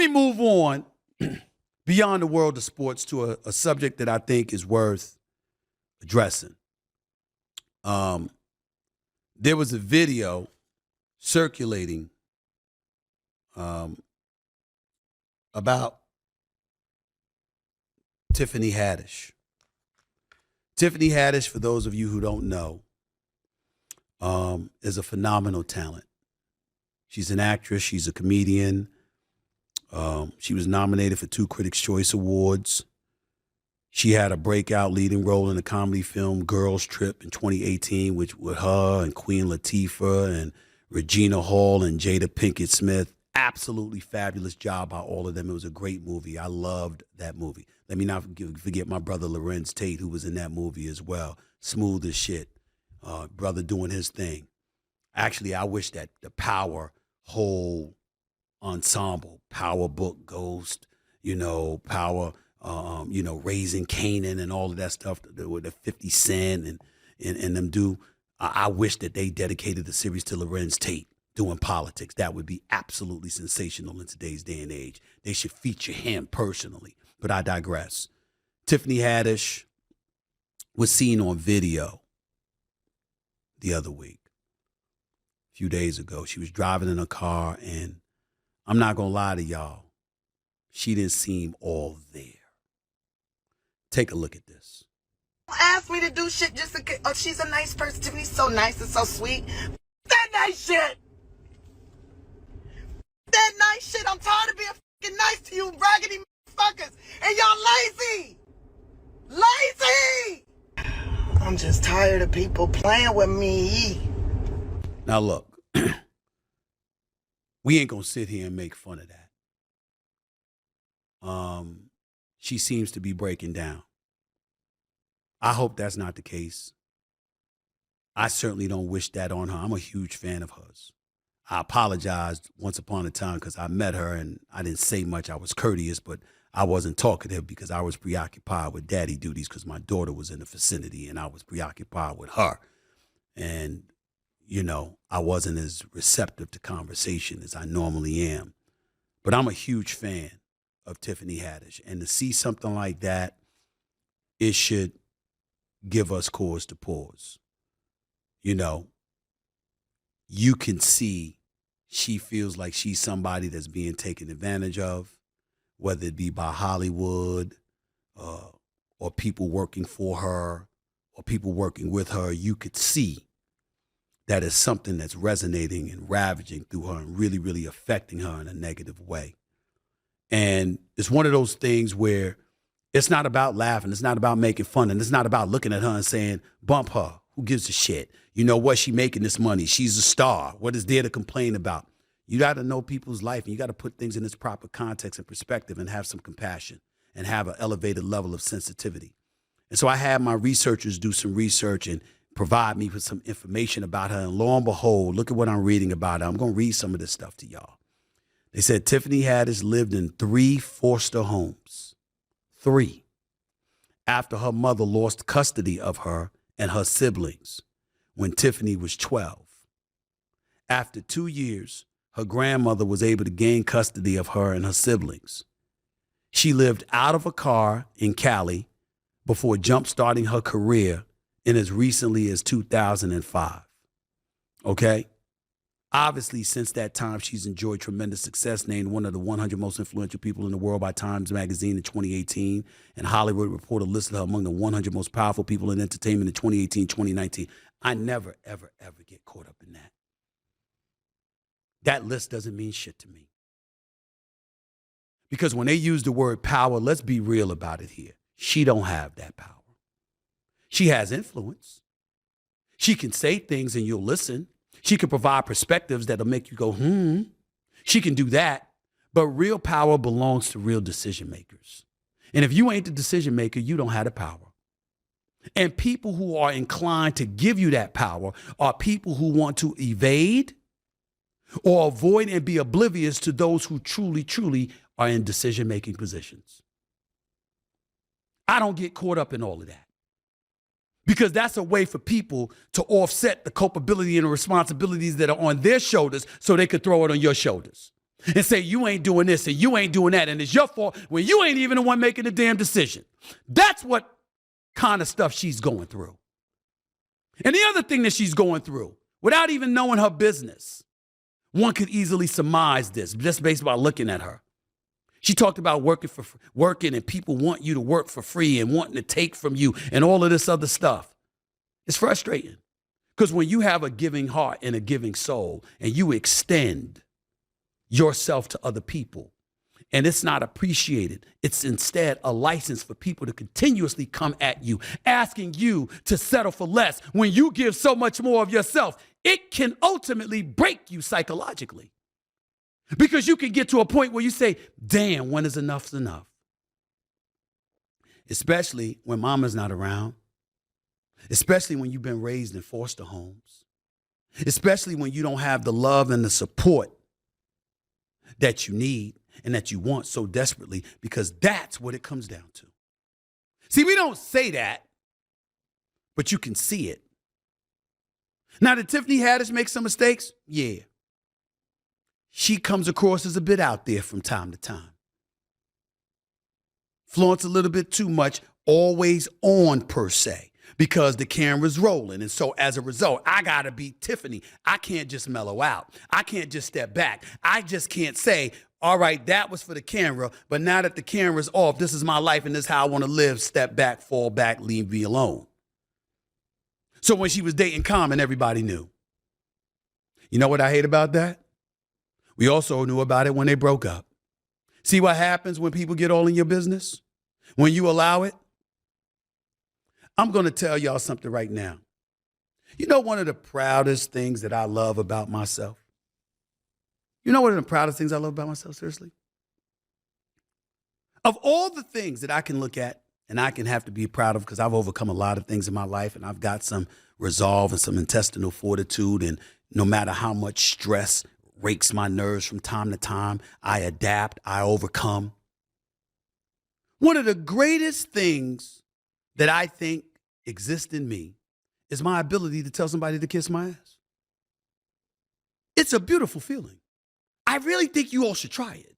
me move on beyond the world of sports to a subject that I think is worth addressing. There was a video circulating about Tiffany Haddish. Tiffany Haddish, for those of you who don't know, is a phenomenal talent. She's an actress. She's a comedian. She was nominated for 2 Critics' Choice Awards. She had a breakout leading role in the comedy film Girls Trip in 2018, which with her and Queen Latifah and Regina Hall and Jada Pinkett Smith. Absolutely fabulous job by all of them. It was a great movie. I loved that movie. Let me not forget my brother Lorenz Tate, who was in that movie as well. Smooth as shit. Brother doing his thing. Actually, I wish that the Power whole ensemble, Power Book Ghost, Power, Raising Canaan and all of that stuff with the 50 Cent and them do. I wish that they dedicated the series to Lorenz Tate doing politics. That would be absolutely sensational in today's day and age. They should feature him personally, but I digress. Tiffany Haddish was seen on video the other week, a few days ago. She was driving in a car, and I'm not going to lie to y'all, she didn't seem all there. Take a look at this. Ask me to do shit just to get, oh, she's a nice person. Tiffany's so nice and so sweet. That nice shit. That nice shit. I'm tired of being fucking nice to you raggedy motherfuckers. And y'all lazy. Lazy. I'm just tired of people playing with me. Now look, we ain't gonna sit here and make fun of that. She seems to be breaking down. I hope that's not the case. I certainly don't wish that on her. I'm a huge fan of hers. I apologized once upon a time because I met her and I didn't say much. I was courteous, but I wasn't talkative because I was preoccupied with daddy duties because my daughter was in the vicinity and I was preoccupied with her. And, I wasn't as receptive to conversation as I normally am. But I'm a huge fan of Tiffany Haddish. And to see something like that, it should give us cause to pause. You can see she feels like she's somebody that's being taken advantage of, whether it be by Hollywood or people working for her or people working with her. You could see that is something that's resonating and ravaging through her and really, really affecting her in a negative way. And it's one of those things where it's not about laughing. It's not about making fun. And it's not about looking at her and saying, bump her. Who gives a shit? You know what? She making this money. She's a star. What is there to complain about? You got to know people's life, and you got to put things in its proper context and perspective and have some compassion and have an elevated level of sensitivity. And so I had my researchers do some research and provide me with some information about her. And lo and behold, look at what I'm reading about her. I'm going to read some of this stuff to y'all. They said Tiffany Haddish lived in 3 foster homes. 3. After her mother lost custody of her and her siblings when Tiffany was 12. After 2 years, her grandmother was able to gain custody of her and her siblings. She lived out of a car in Cali before jump-starting her career in as recently as 2005. Okay? Obviously, since that time, she's enjoyed tremendous success, named one of the 100 most influential people in the world by Times Magazine in 2018, and Hollywood Reporter listed her among the 100 most powerful people in entertainment in 2018, 2019. I never, ever, ever get caught up in that. That list doesn't mean shit to me. Because when they use the word power, let's be real about it here. She don't have that power. She has influence. She can say things and you'll listen. She can provide perspectives that'll make you go, She can do that. But real power belongs to real decision makers. And if you ain't the decision maker, you don't have the power. And people who are inclined to give you that power are people who want to evade or avoid and be oblivious to those who truly, truly are in decision-making positions. I don't get caught up in all of that. Because that's a way for people to offset the culpability and the responsibilities that are on their shoulders so they could throw it on your shoulders. and say you ain't doing this and you ain't doing that and it's your fault when you ain't even the one making the damn decision. That's what kind of stuff she's going through. And the other thing that she's going through, without even knowing her business, one could easily surmise this just based by looking at her. She talked about working and people want you to work for free and wanting to take from you and all of this other stuff. It's frustrating because when you have a giving heart and a giving soul and you extend yourself to other people and it's not appreciated, it's instead a license for people to continuously come at you, asking you to settle for less when you give so much more of yourself. It can ultimately break you psychologically. Because you can get to a point where you say, damn, when is enough's enough? Especially when mama's not around. Especially when you've been raised in foster homes. Especially when you don't have the love and the support that you need and that you want so desperately, because that's what it comes down to. See, we don't say that, but you can see it. Now, did Tiffany Haddish make some mistakes? Yeah. She comes across as a bit out there from time to time. Flaunts a little bit too much, always on per se, because the camera's rolling. And so as a result, I got to be Tiffany. I can't just mellow out. I can't just step back. I just can't say, all right, that was for the camera, but now that the camera's off, this is my life and this is how I want to live. Step back, fall back, leave me alone. So when she was dating Common, everybody knew. You know what I hate about that? We also knew about it when they broke up. See what happens when people get all in your business? When you allow it? I'm going to tell y'all something right now. You know one of the proudest things that I love about myself? You know one of the proudest things I love about myself, seriously? Of all the things that I can look at and I can have to be proud of because I've overcome a lot of things in my life and I've got some resolve and some intestinal fortitude, and no matter how much stress rakes my nerves from time to time, I adapt, I overcome. One of the greatest things that I think exists in me is my ability to tell somebody to kiss my ass. It's a beautiful feeling. I really think you all should try it.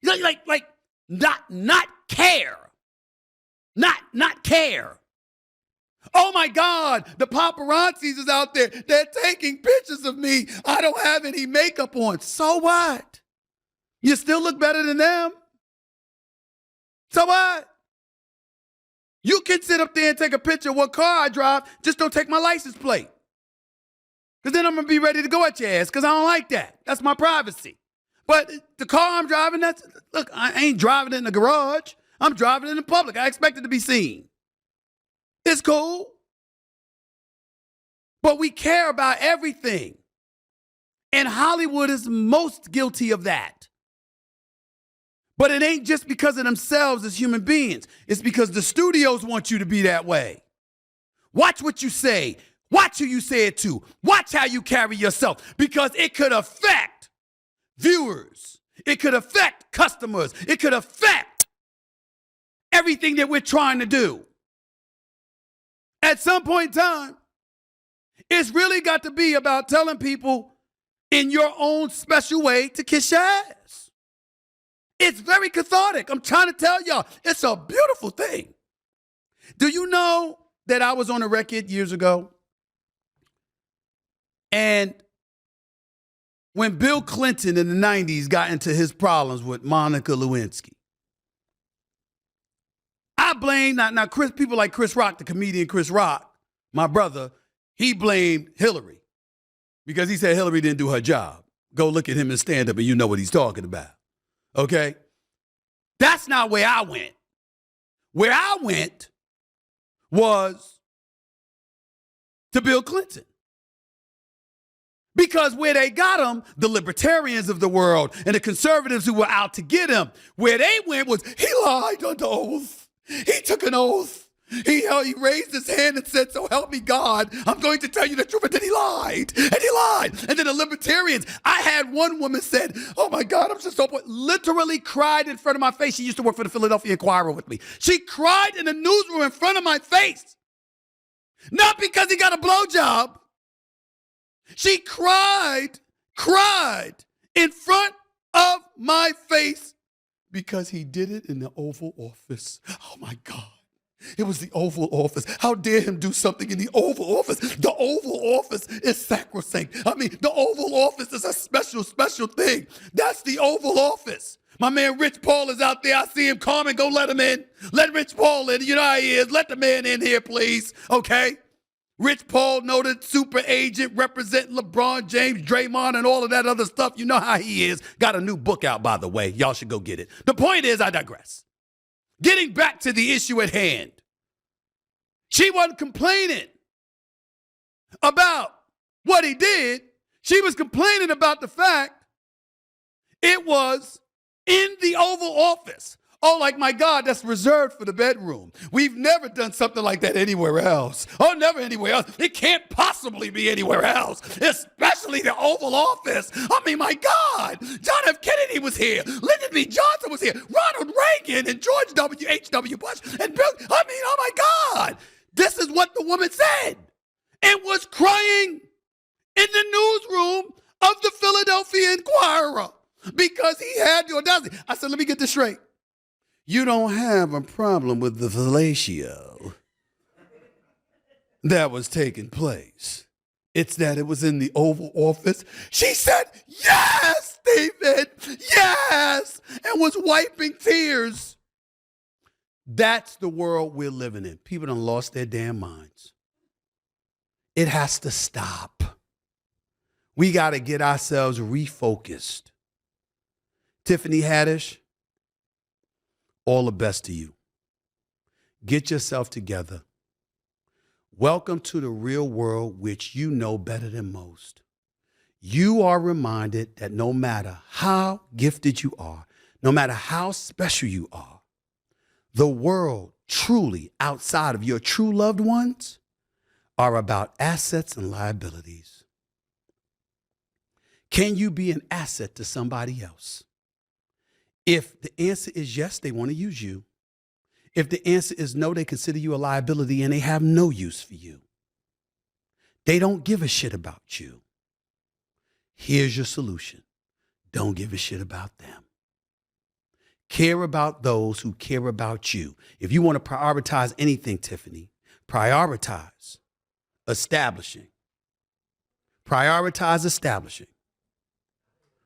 Not care. Not care. Oh my God, the paparazzis is out there. They're taking pictures of me. I don't have any makeup on. So what? You still look better than them. So what? You can sit up there and take a picture of what car I drive. Just don't take my license plate. Because then I'm going to be ready to go at your ass because I don't like that. That's my privacy. But the car I'm driving, look, I ain't driving it in the garage. I'm driving it in the public. I expect it to be seen. It's cool. But we care about everything. And Hollywood is most guilty of that. But it ain't just because of themselves as human beings. It's because the studios want you to be that way. Watch what you say. Watch who you say it to. Watch how you carry yourself. Because it could affect viewers. It could affect customers. It could affect everything that we're trying to do. At some point in time, it's really got to be about telling people in your own special way to kiss your ass. It's very cathartic. I'm trying to tell y'all, it's a beautiful thing. Do you know that I was on a record years ago? And when Bill Clinton in the 90s got into his problems with Monica Lewinsky, I blame, now Chris, people like Chris Rock, the comedian Chris Rock, my brother, he blamed Hillary because he said Hillary didn't do her job. Go look at him in stand-up and you know what he's talking about. Okay? That's not where I went. Where I went was to Bill Clinton. Because where they got him, the libertarians of the world and the conservatives who were out to get him, where they went was, he lied under oath. He took an oath. He raised his hand and said, so help me God, I'm going to tell you the truth. And then he lied. And he lied. And then the libertarians, I had one woman said, oh my God, I'm just so literally cried in front of my face. She used to work for the Philadelphia Inquirer with me. She cried in the newsroom in front of my face. Not because he got a blowjob. She cried in front of my face because he did it in the Oval Office. Oh my God. It was the Oval Office. How dare him do something in the Oval Office? The Oval Office is sacrosanct. I mean, the Oval Office is a special, special thing. That's the Oval Office. My man Rich Paul is out there. I see him. Carmen, go let him in. Let Rich Paul in. You know how he is. Let the man in here, please. Okay? Rich Paul, noted super agent, representing LeBron James, Draymond, and all of that other stuff. You know how he is. Got a new book out, by the way. Y'all should go get it. The point is, I digress. Getting back to the issue at hand. She wasn't complaining about what he did. She was complaining about the fact it was in the Oval Office. Oh, like, my God, that's reserved for the bedroom. We've never done something like that anywhere else. Oh, never anywhere else. It can't possibly be anywhere else, especially the Oval Office. I mean, my God, John F. Kennedy was here. Lyndon B. Johnson was here. Ronald Reagan and George H.W. Bush and Bill. I mean, oh, my God. This is what the woman said and was crying in the newsroom of the Philadelphia Inquirer because he had the audacity. I said, let me get this straight. You don't have a problem with the fellatio that was taking place. It's that it was in the Oval Office. She said, yes, David, yes, and was wiping tears. That's the world we're living in. People done lost their damn minds. It has to stop. We got to get ourselves refocused. Tiffany Haddish, all the best to you. Get yourself together. Welcome to the real world, which you know better than most. You are reminded that no matter how gifted you are, no matter how special you are, the world truly outside of your true loved ones are about assets and liabilities. Can you be an asset to somebody else? If the answer is yes, they want to use you. If the answer is no, they consider you a liability and they have no use for you. They don't give a shit about you. Here's your solution. Don't give a shit about them. Care about those who care about you. If you want to prioritize anything, Tiffany, prioritize establishing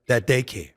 that they care.